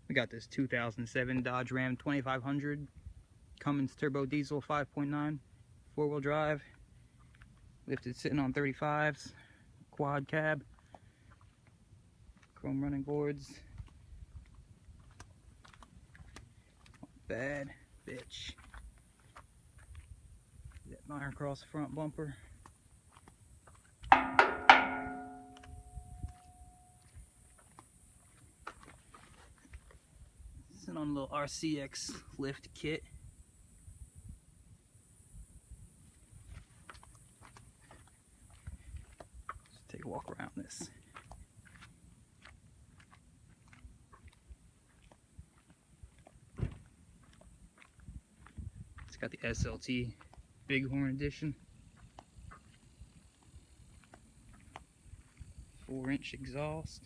We got this 2007 Dodge Ram 2500 Cummins turbo diesel 5.9 four-wheel drive, lifted sitting on 35s, quad cab, chrome running boards. Bad bitch. That iron across the front bumper. Sitting on a little RCX lift kit. Let's take a walk around this. It's got the SLT Bighorn edition. 4-inch exhaust.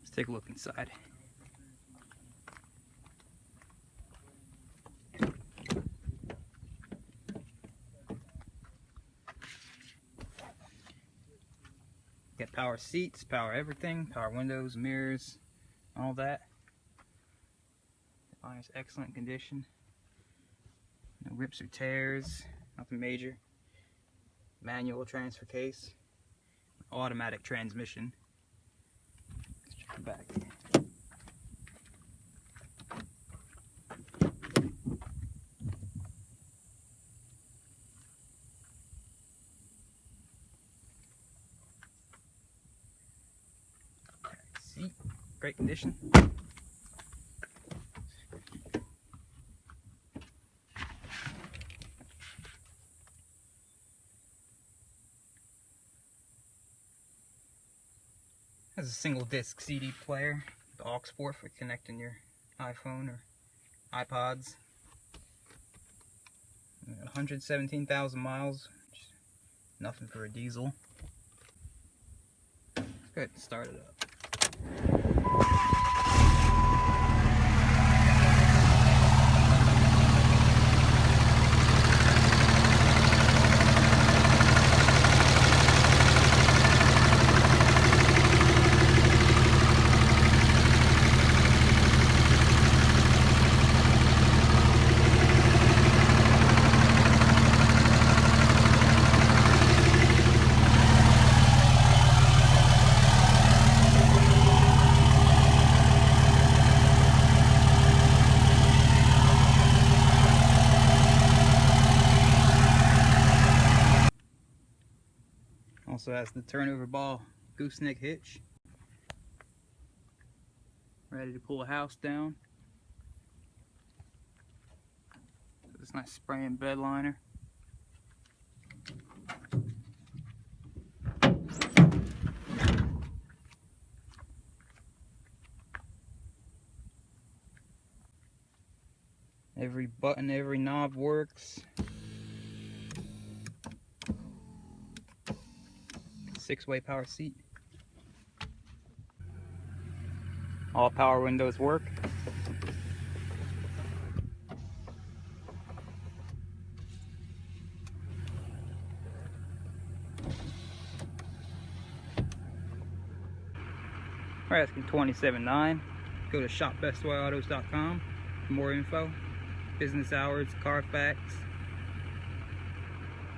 Let's take a look inside. Got power seats, power everything, power windows, mirrors, all that. The iron's excellent condition. No rips or tears, nothing major. Manual transfer case, automatic transmission. Let's check the back. Seat, great condition. Has a single disc CD player, the aux port for connecting your iPhone or iPods. 117,000 miles, which is nothing for a diesel. Let's go ahead and start it up. Also has the turnover ball gooseneck hitch. Ready to pull a house down. This nice spraying bed liner. Every button, every knob works. 6-way power seat. All power windows work. We're asking $27,900. Go to shopbestwayautos.com for more info, business hours, Carfax,